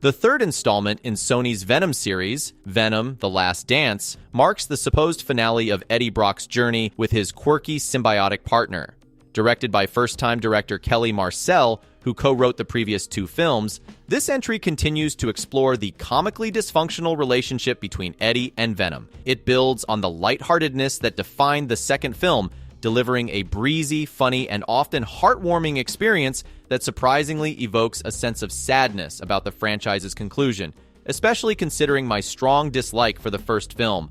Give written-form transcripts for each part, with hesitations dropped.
The third installment in Sony's Venom series, Venom: The Last Dance, marks the supposed finale of Eddie Brock's journey with his quirky symbiotic partner. Directed by first-time director Kelly Marcel, who co-wrote the previous two films, this entry continues to explore the comically dysfunctional relationship between Eddie and Venom. It builds on the lightheartedness that defined the second film, delivering a breezy, funny, and often heartwarming experience that surprisingly evokes a sense of sadness about the franchise's conclusion, especially considering my strong dislike for the first film.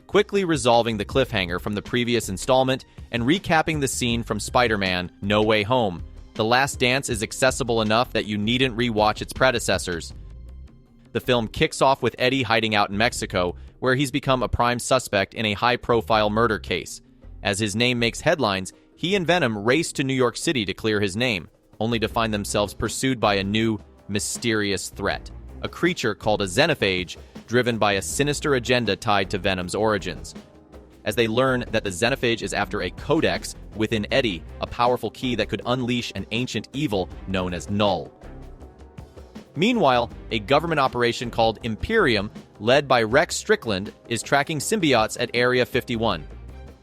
Quickly resolving the cliffhanger from the previous installment and recapping the scene from Spider-Man: No Way Home, The Last Dance is accessible enough that you needn't rewatch its predecessors. The film kicks off with Eddie hiding out in Mexico, where he's become a prime suspect in a high-profile murder case. As his name makes headlines, he and Venom race to New York City to clear his name, only to find themselves pursued by a new, mysterious threat, a creature called a xenophage, driven by a sinister agenda tied to Venom's origins. As they learn that the xenophage is after a codex within Eddie, a powerful key that could unleash an ancient evil known as Null. Meanwhile, a government operation called Imperium, led by Rex Strickland, is tracking symbiotes at Area 51.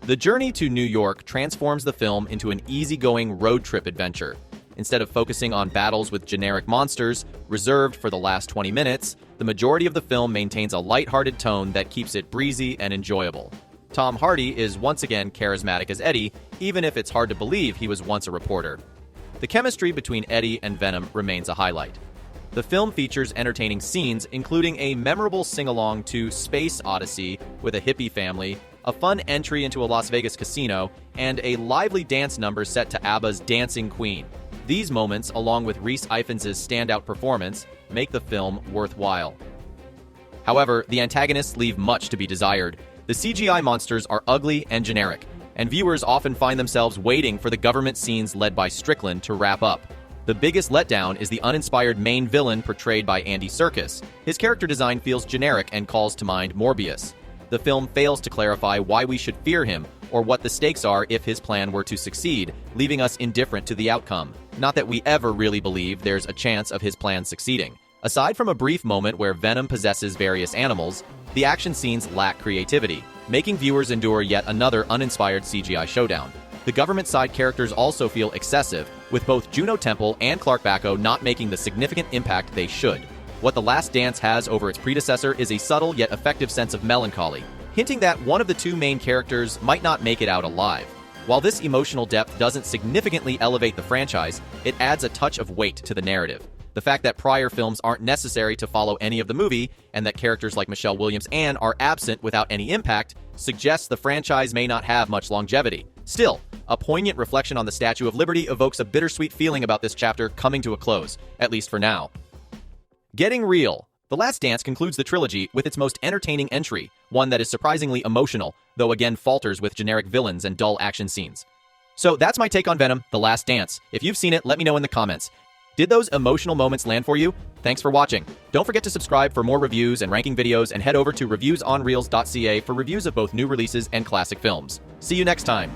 The journey to New York transforms the film into an easygoing road trip adventure. Instead of focusing on battles with generic monsters, reserved for the last 20 minutes, the majority of the film maintains a lighthearted tone that keeps it breezy and enjoyable. Tom Hardy is once again charismatic as Eddie, even if it's hard to believe he was once a reporter. The chemistry between Eddie and Venom remains a highlight. The film features entertaining scenes, including a memorable sing-along to Space Odyssey with a hippie family, a fun entry into a Las Vegas casino, and a lively dance number set to ABBA's Dancing Queen. These moments, along with Rhys Ifans' standout performance, make the film worthwhile. However, the antagonists leave much to be desired. The CGI monsters are ugly and generic, and viewers often find themselves waiting for the government scenes led by Strickland to wrap up. The biggest letdown is the uninspired main villain portrayed by Andy Serkis. His character design feels generic and calls to mind Morbius. The film fails to clarify why we should fear him, or what the stakes are if his plan were to succeed, leaving us indifferent to the outcome. Not that we ever really believe there's a chance of his plan succeeding. Aside from a brief moment where Venom possesses various animals, the action scenes lack creativity, making viewers endure yet another uninspired CGI showdown. The government-side characters also feel excessive, with both Juno Temple and Clark Bacco not making the significant impact they should. What The Last Dance has over its predecessor is a subtle yet effective sense of melancholy, hinting that one of the two main characters might not make it out alive. While this emotional depth doesn't significantly elevate the franchise, it adds a touch of weight to the narrative. The fact that prior films aren't necessary to follow any of the movie, and that characters like Michelle Williams Anne are absent without any impact, suggests the franchise may not have much longevity. Still, a poignant reflection on the Statue of Liberty evokes a bittersweet feeling about this chapter coming to a close, at least for now. Getting real. The Last Dance concludes the trilogy with its most entertaining entry, one that is surprisingly emotional, though again falters with generic villains and dull action scenes. So that's my take on Venom: The Last Dance. If you've seen it, let me know in the comments. Did those emotional moments land for you? Thanks for watching. Don't forget to subscribe for more reviews and ranking videos, and head over to reviewsonreels.ca for reviews of both new releases and classic films. See you next time.